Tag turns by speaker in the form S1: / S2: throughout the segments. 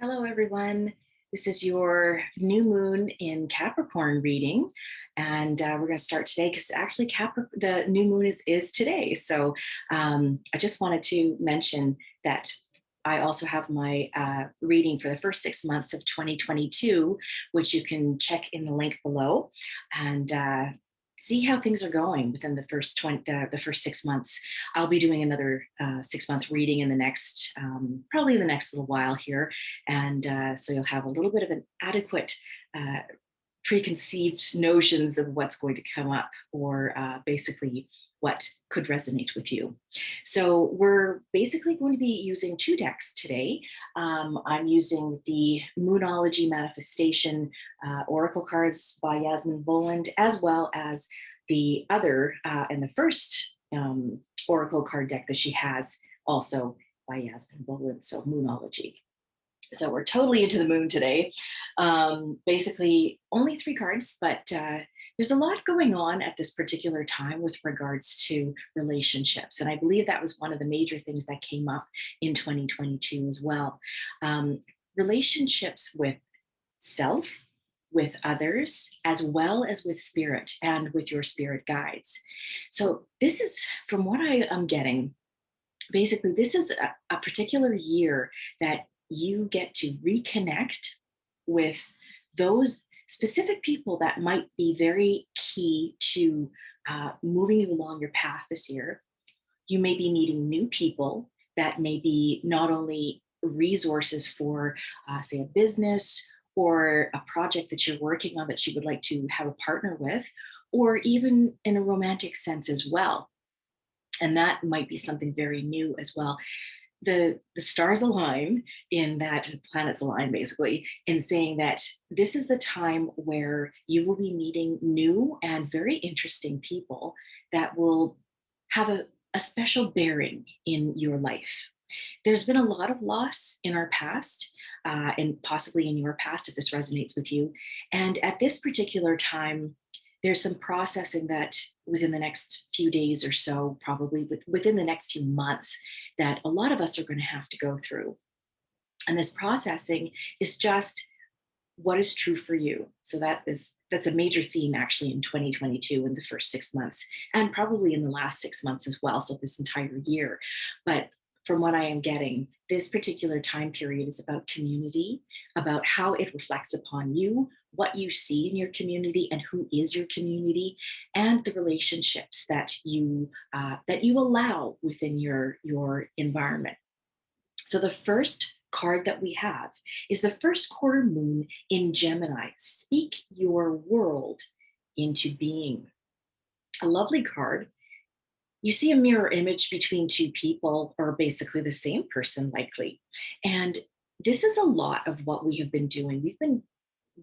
S1: Hello, everyone. This is your new moon in Capricorn reading. And we're going to start today because actually the new moon is today. So I just wanted to mention that I also have my reading for the first 6 months of 2022, which you can check in the link below. And see how things are going within the first 6 months. I'll be doing another 6 month reading in the next probably the next little while here, and so you'll have a little bit of an adequate preconceived notions of what's going to come up, or basically what could resonate with you. So we're basically going to be using two decks today. I'm using the Moonology Manifestation Oracle cards by Yasmin Boland, as well as the other and the first Oracle card deck that she has, also by Yasmin Boland, so Moonology. So we're totally into the moon today. Basically, only three cards, but there's a lot going on at this particular time with regards to relationships. And I believe that was one of the major things that came up in 2022 as well. Relationships with self, with others, as well as with spirit and with your spirit guides. So this is, from what I am getting, basically, this is a particular year that you get to reconnect with those specific people that might be very key to moving you along your path this year. You may be meeting new people that may be not only resources for, say, a business or a project that you're working on that you would like to have a partner with, or even in a romantic sense as well. And that might be something very new as well. The stars align, in that planets align basically, in saying that this is the time where you will be meeting new and very interesting people that will have a special bearing in your life. There's been a lot of loss in our past, and possibly in your past if this resonates with you. And at this particular time, there's some processing that within the next few days or so, probably within the next few months, that a lot of us are going to have to go through. And this processing is just what is true for you. So that's a major theme actually in 2022, in the first 6 months, and probably in the last 6 months as well. So this entire year. But from what I am getting, this particular time period is about community, about how it reflects upon you, what you see in your community, and who is your community, and the relationships that you allow within your environment. So the first card that we have is the first quarter moon in Gemini. Speak your world into being. A lovely card. You see a mirror image between two people, or basically the same person, likely. And this is a lot of what we have been doing. We've been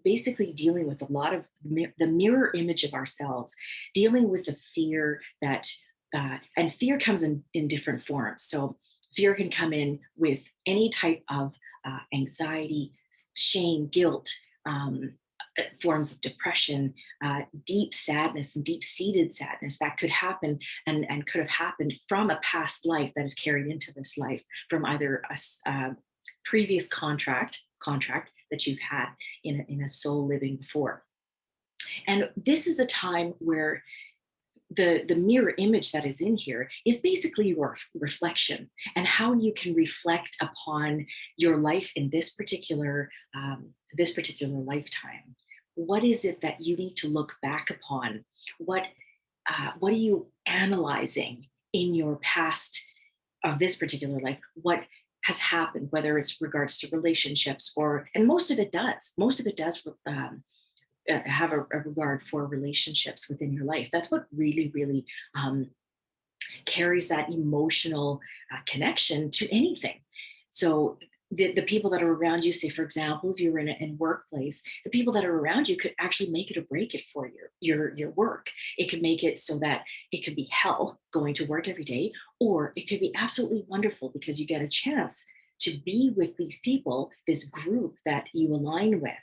S1: basically dealing with a lot of the mirror image of ourselves, dealing with the fear that, and fear comes in different forms. So fear can come in with any type of anxiety, shame, guilt, forms of depression, deep sadness, and deep-seated sadness that could happen and could have happened from a past life that is carried into this life, from either a previous contract that you've had in a soul living before. And this is a time where the mirror image that is in here is basically your reflection, and how you can reflect upon your life in this particular lifetime. What is it that you need to look back upon? What are you analyzing in your past of this particular life? What has happened, whether it's regards to relationships, and most of it does have a regard for relationships within your life. That's what really, really carries that emotional connection to anything. So the people that are around you, say, for example, if you're in a workplace, the people that are around you could actually make it or break it for your work. It could make it so that it could be hell going to work every day, or it could be absolutely wonderful because you get a chance to be with these people, this group that you align with,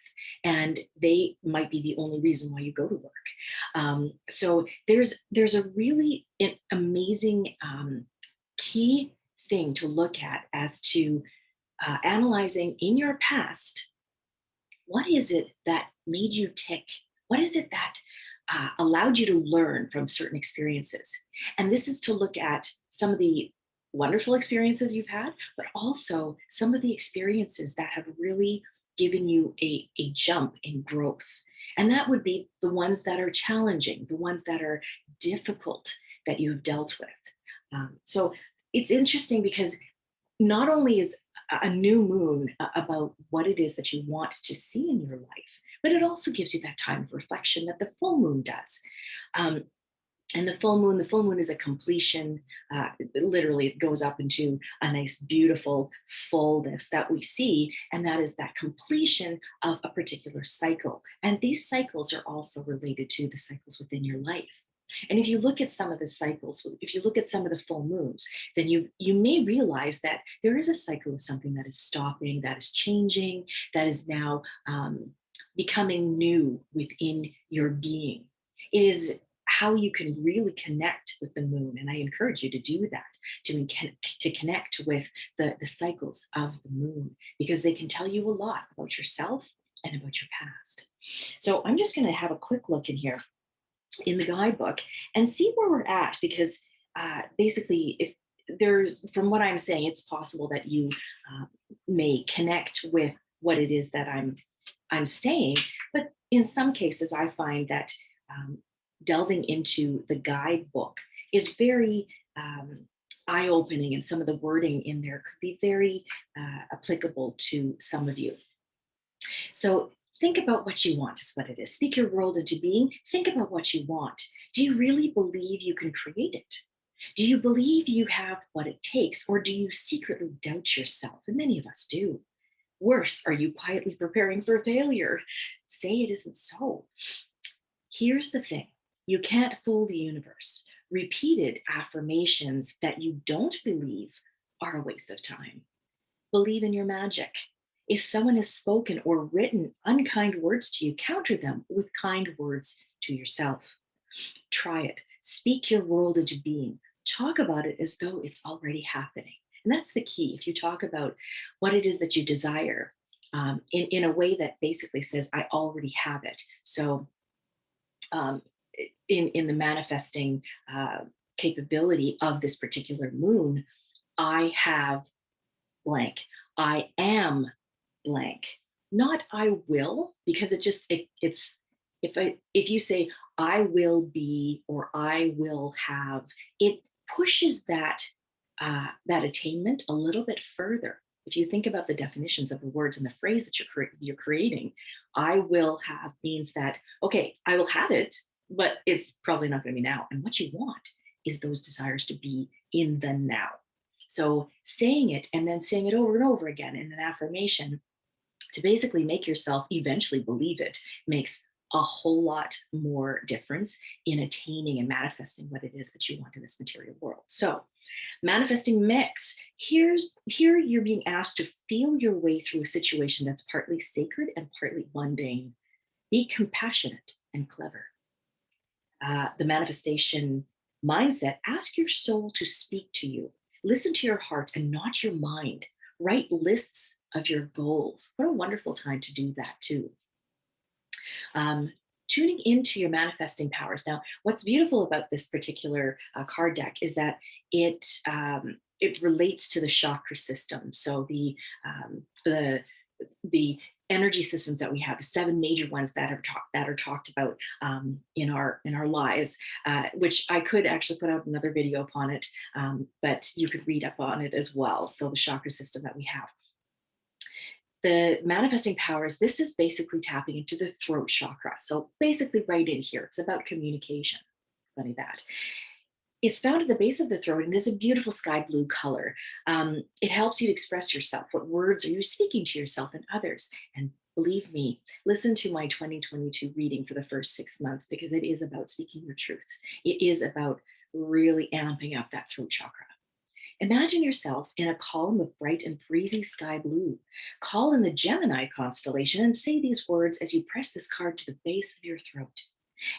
S1: and they might be the only reason why you go to work. So there's a really amazing key thing to look at as to analyzing in your past, what is it that made you tick? What is it that allowed you to learn from certain experiences? And this is to look at some of the wonderful experiences you've had, but also some of the experiences that have really given you a jump in growth. And that would be the ones that are challenging, the ones that are difficult that you have dealt with. So it's interesting because not only is a new moon about what it is that you want to see in your life, but it also gives you that time of reflection that the full moon does. Um, and the full moon is a completion. Literally, it goes up into a nice, beautiful fullness that we see, and that is that completion of a particular cycle. And these cycles are also related to the cycles within your life. And if you look at some of the cycles, if you look at some of the full moons, then you may realize that there is a cycle of something that is stopping, that is changing, that is now becoming new within your being. It is how you can really connect with the moon. And I encourage you to do that, to connect with the cycles of the moon, because they can tell you a lot about yourself and about your past. So I'm just going to have a quick look in here in the guidebook and see where we're at, because basically, if there's, from what I'm saying, it's possible that you may connect with what it is that I'm saying, but in some cases I find that delving into the guidebook is very eye-opening, and some of the wording in there could be very applicable to some of you. So think about what you want, is what it is. Speak your world into being. Think about what you want. Do you really believe you can create it? Do you believe you have what it takes, or do you secretly doubt yourself? And many of us do. Worse, are you quietly preparing for failure? Say it isn't so. Here's the thing: you can't fool the universe. Repeated affirmations that you don't believe are a waste of time. Believe in your magic. If someone has spoken or written unkind words to you, counter them with kind words to yourself. Try it. Speak your world into being. Talk about it as though it's already happening. And that's the key. If you talk about what it is that you desire in a way that basically says, I already have it. So um, in the manifesting capability of this particular moon, I have blank. I am blank. Not I will, because it's if you say I will be or I will have, it pushes that attainment a little bit further. If you think about the definitions of the words and the phrase that you're creating, I will have means that, okay, I will have it, but it's probably not going to be now. And what you want is those desires to be in the now. So saying it and then saying it over and over again in an affirmation to basically make yourself eventually believe it makes a whole lot more difference in attaining and manifesting what it is that you want in this material world. So manifesting mix. Here you're being asked to feel your way through a situation that's partly sacred and partly mundane. Be compassionate and clever. The manifestation mindset: ask your soul to speak to you. Listen to your heart and not your mind. Write lists of your goals. What a wonderful time to do that too. Tuning into your manifesting powers. Now, what's beautiful about this particular card deck is that it relates to the chakra system. So the energy systems that we have, the seven major ones that are talked about in our lives, which I could actually put out another video upon it, but you could read up on it as well. So the chakra system that we have. The manifesting powers, this is basically tapping into the throat chakra. So basically right in here, it's about communication. Funny that. It's found at the base of the throat and is a beautiful sky blue color. It helps you to express yourself. What words are you speaking to yourself and others? And believe me, listen to my 2022 reading for the first 6 months, because it is about speaking your truth. It is about really amping up that throat chakra. Imagine yourself in a column of bright and breezy sky blue. Call in the Gemini constellation and say these words as you press this card to the base of your throat.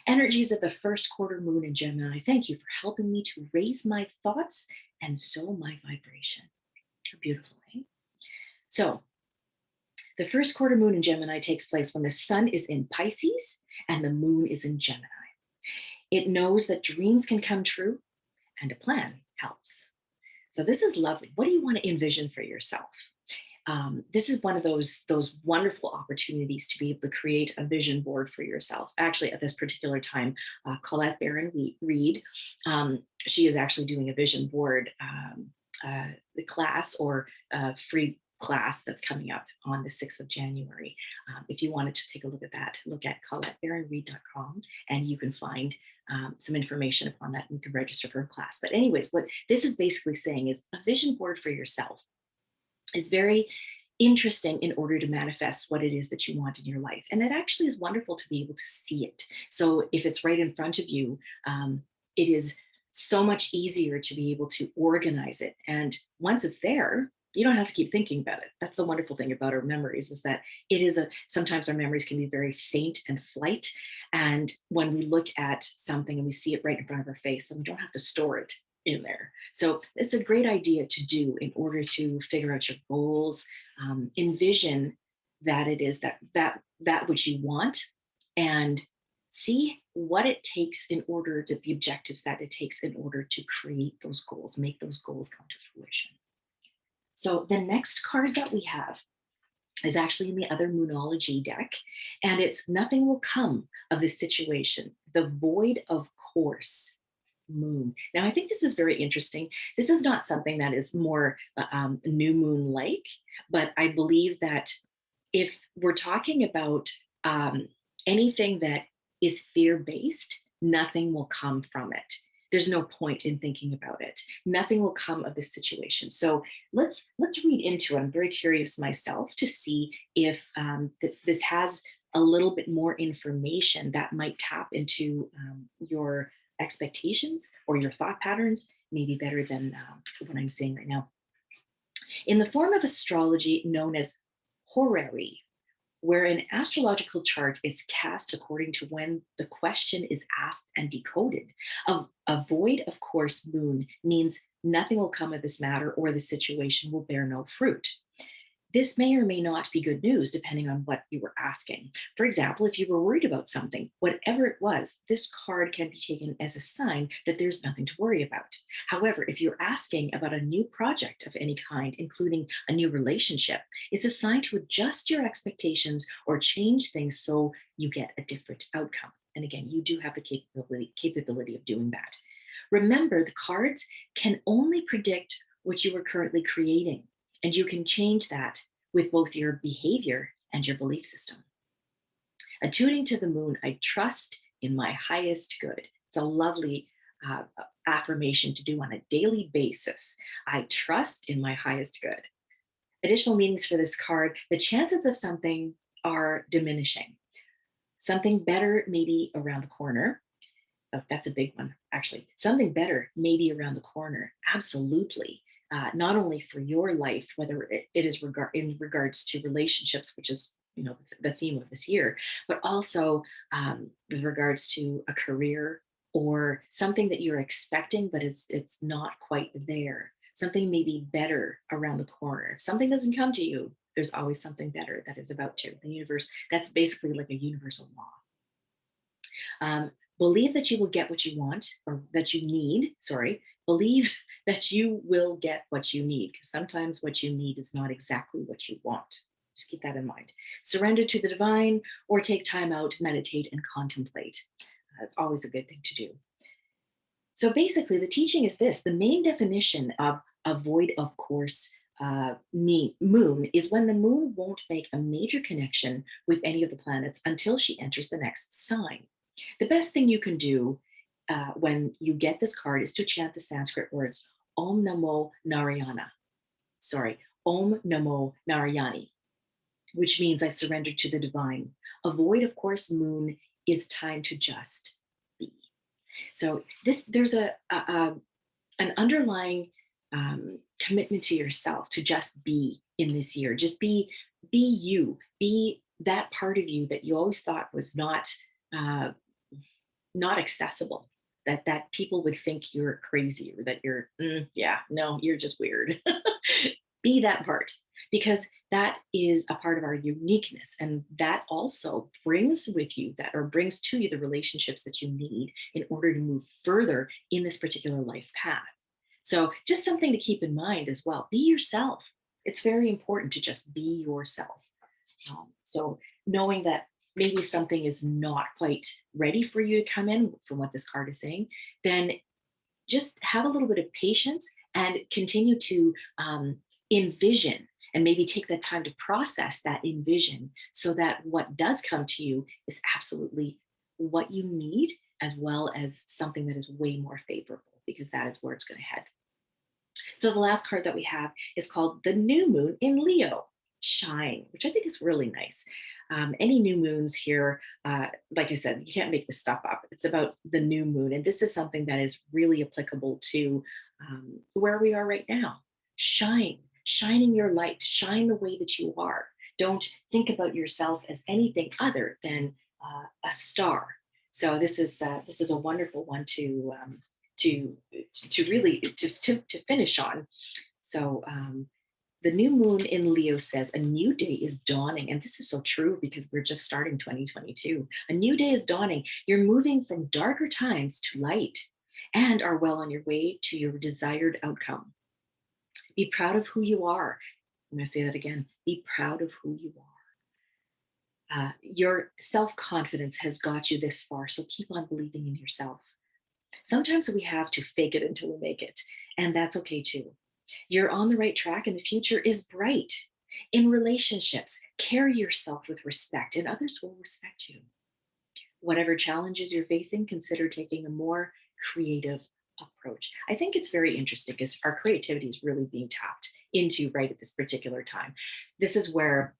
S1: Energies of the first quarter moon in Gemini, thank you for helping me to raise my thoughts and sow my vibration. Beautiful, eh? So the first quarter moon in Gemini takes place when the sun is in Pisces and the moon is in Gemini. It knows that dreams can come true and a plan helps. So this is lovely. What do you want to envision for yourself? This is one of those wonderful opportunities to be able to create a vision board for yourself. Actually, at this particular time, Colette Baron Reed, she is actually doing a vision board the class or free class that's coming up on the 6th of January. If you wanted to take a look at that, look at ColetteBaronReed.com and you can find some information upon that and you can register for a class. But anyways, what this is basically saying is a vision board for yourself is very interesting in order to manifest what it is that you want in your life. And it actually is wonderful to be able to see it. So if it's right in front of you, it is so much easier to be able to organize it. And once it's there, you don't have to keep thinking about it. That's the wonderful thing about our memories is that sometimes our memories can be very faint and flight. And when we look at something and we see it right in front of our face, then we don't have to store it in there. So it's a great idea to do in order to figure out your goals, envision that it is that which you want, and see what it takes in order to the objectives that it takes in order to create those goals, make those goals come to fruition. So the next card that we have is actually in the other Moonology deck, and it's nothing will come of this situation, the void of course moon. Now, I think this is very interesting. This is not something that is more new moon like, but I believe that if we're talking about anything that is fear based, nothing will come from it. There's no point in thinking about it. Nothing will come of this situation. So let's read into it. I'm very curious myself to see if this has a little bit more information that might tap into your expectations or your thought patterns, maybe better than what I'm saying right now. In the form of astrology known as horary, where an astrological chart is cast according to when the question is asked and decoded. A void of course moon means nothing will come of this matter or the situation will bear no fruit. This may or may not be good news depending on what you were asking. For example, if you were worried about something, whatever it was, this card can be taken as a sign that there's nothing to worry about. However, if you're asking about a new project of any kind, including a new relationship, it's a sign to adjust your expectations or change things so you get a different outcome. And again, you do have the capability of doing that. Remember, the cards can only predict what you are currently creating. And you can change that with both your behavior and your belief system. Attuning to the moon, I trust in my highest good. It's a lovely affirmation to do on a daily basis. I trust in my highest good. Additional meanings for this card, the chances of something are diminishing. Something better may be around the corner. Oh, that's a big one, actually. Something better may be around the corner. Absolutely. Not only for your life, whether it is in regards to relationships, which is the theme of this year, but also with regards to a career or something that you're expecting, but it's not quite there. Something may be better around the corner. If something doesn't come to you, there's always something better that is about to. The universe, that's basically like a universal law. Believe that you will get what you want or that you need. Sorry, believe that you will get what you need, because sometimes what you need is not exactly what you want. Just keep that in mind. Surrender to the divine or take time out, meditate, and contemplate. That's always a good thing to do. So basically, the teaching is this. The main definition of a void of course moon is when the moon won't make a major connection with any of the planets until she enters the next sign. The best thing you can do when you get this card is to chant the Sanskrit words Om Namo Narayana. Sorry, Om Namo Narayani, which means I surrender to the divine. A void of course moon is time to just be. So there's an underlying commitment to yourself to just be in this year. Just be you. Be that part of you that you always thought was not accessible. That people would think you're crazy or that you're, you're just weird. Be that part, because that is a part of our uniqueness. And that also brings with you that, or brings to you, the relationships that you need in order to move further in this particular life path. So, just something to keep in mind as well. Be yourself. It's very important to just be yourself. So, knowing that maybe something is not quite ready for you to come in, from what this card is saying, then just have a little bit of patience and continue to envision, and maybe take that time to process that envision, so that what does come to you is absolutely what you need, as well as something that is way more favorable, because that is where it's going to head. So the last card that we have is called the New Moon in Leo. Shine, which I think is really nice. Any new moons here, like I said, you can't make this stuff up. It's about the new moon. And this is something that is really applicable to where we are right now. Shine, shining your light, shine the way that you are. Don't think about yourself as anything other than a star. So this is a wonderful one to really to finish on. So the new moon in Leo says a new day is dawning. And this is so true, because we're just starting 2022. A new day is dawning. You're moving from darker times to light, and are well on your way to your desired outcome. Be proud of who you are. I'm going to say that again. Be proud of who you are. Your self confidence has got you this far, so keep on believing in yourself. Sometimes we have to fake it until we make it, and that's okay too. You're on the right track, and the future is bright. In relationships, carry yourself with respect, and others will respect you. Whatever challenges you're facing, consider taking a more creative approach. I think it's very interesting, because our creativity is really being tapped into right at this particular time. This is where,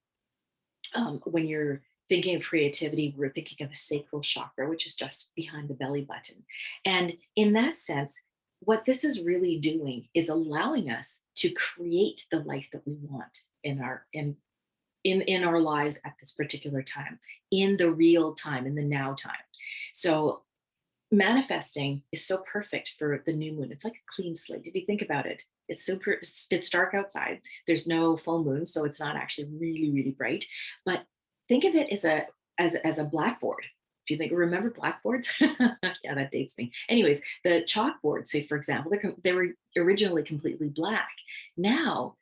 S1: when you're thinking of creativity, we're thinking of the sacral chakra, which is just behind the belly button. And in that sense, what this is really doing is allowing us to create the life that we want in our lives at this particular time, in the real time, in the now time. So manifesting is so perfect for the new moon. It's like a clean slate. If you think about it, it's dark outside. There's no full moon, so it's not actually really, really bright. But think of it as a blackboard. If you think, remember blackboards? Yeah, that dates me. Anyways, the chalkboard, say for example, they were originally completely black. Now,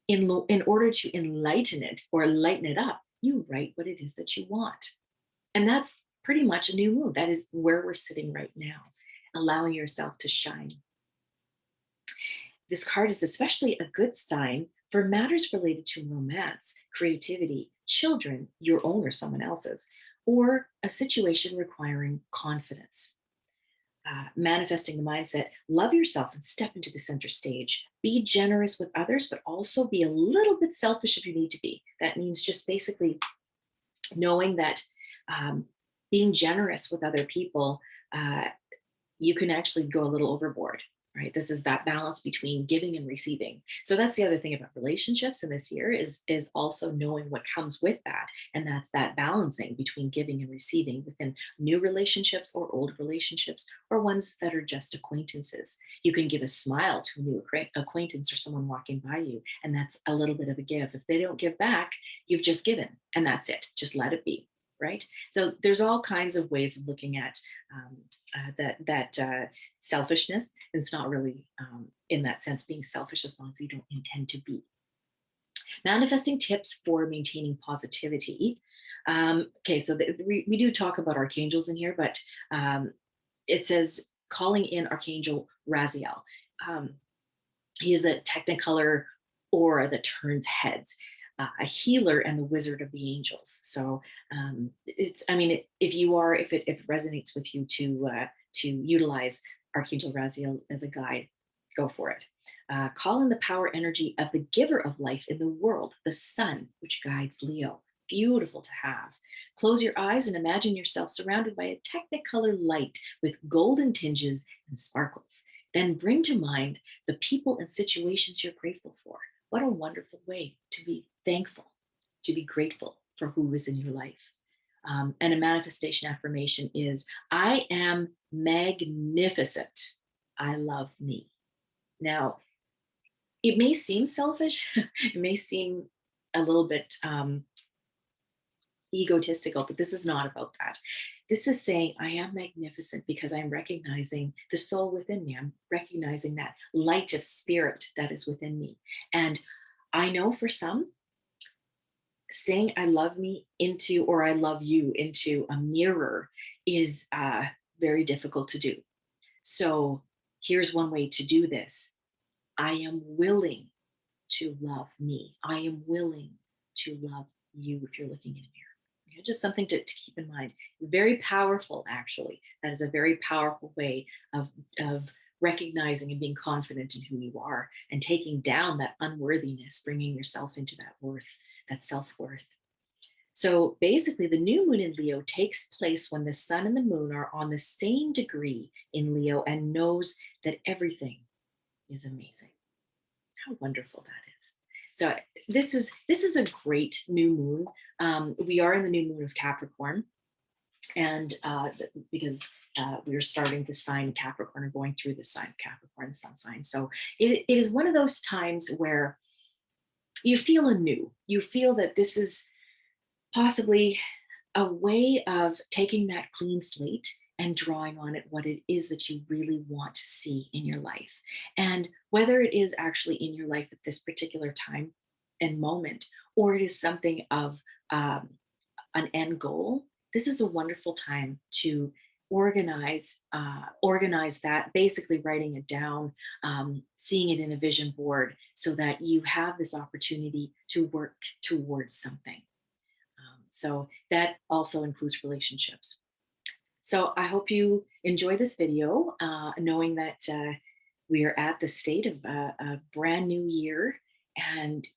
S1: in order to enlighten it or lighten it up, you write what it is that you want. And that's pretty much a new moon. That is where we're sitting right now, allowing yourself to shine. This card is especially a good sign for matters related to romance, creativity, children, your own or someone else's, or a situation requiring confidence. Manifesting the mindset, love yourself and step into the center stage. Be generous with others, but also be a little bit selfish if you need to be. That means just basically knowing that being generous with other people, uh, you can actually go a little overboard, right? This is that balance between giving and receiving. So that's the other thing about relationships in this year is also knowing what comes with that, and that's that balancing between giving and receiving within new relationships or old relationships or ones that are just acquaintances. You can give a smile to a new acquaintance or someone walking by you, and that's a little bit of a give. If they don't give back, you've just given, and that's it. Just let it be. Right. So there's all kinds of ways of looking at that selfishness. It's not really in that sense being selfish, as long as you don't intend to be. Manifesting tips for maintaining positivity. Okay, so we do talk about archangels in here, but it says calling in Archangel Raziel. He is the Technicolor aura that turns heads. A healer and the wizard of the angels. So if it resonates with you to utilize Archangel Raziel as a guide, go for it. Call in the power energy of the giver of life in the world, the sun, which guides Leo. Beautiful to have. Close your eyes and imagine yourself surrounded by a Technicolor light with golden tinges and sparkles. Then bring to mind the people and situations you're grateful for. What a wonderful way to be thankful, to be grateful for who is in your life. And a manifestation affirmation is, I am magnificent. I love me. Now, it may seem selfish. It may seem a little bit egotistical, but this is not about that. This is saying, I am magnificent because I'm recognizing the soul within me. I'm recognizing that light of spirit that is within me. And I know for some, saying I love me into, or I love you into a mirror is very difficult to do. So here's one way to do this. I am willing to love me. I am willing to love you if you're looking in a mirror. Okay, just something to keep in mind. Very powerful, actually. That is a very powerful way of recognizing and being confident in who you are and taking down that unworthiness, bringing yourself into that worth, that self worth. So basically, the new moon in Leo takes place when the sun and the moon are on the same degree in Leo and knows that everything is amazing. How wonderful that is. So this is a great new moon. We are in the new moon of Capricorn, and because we are starting the sign of Capricorn or going through the sign of Capricorn, the sun sign. So it is one of those times where you feel anew. You feel that this is possibly a way of taking that clean slate and drawing on it what it is that you really want to see in your life. And whether it is actually in your life at this particular time and moment, or it is something of um, an end goal, this is a wonderful time to organize that, basically writing it down, seeing it in a vision board so that you have this opportunity to work towards something. So that also includes relationships. So I hope you enjoy this video, knowing that we are at the state of a brand new year, and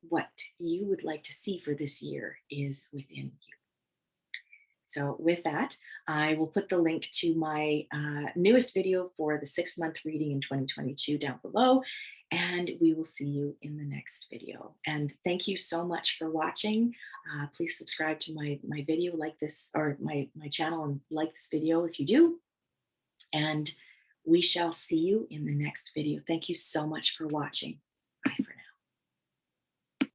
S1: what you would like to see for this year is within you. So with that, I will put the link to my newest video for the 6-month reading in 2022 down below, and we will see you in the next video. And thank you so much for watching. Please subscribe to my video, like this, or my channel, and like this video if you do. And we shall see you in the next video. Thank you so much for watching. Bye, friends.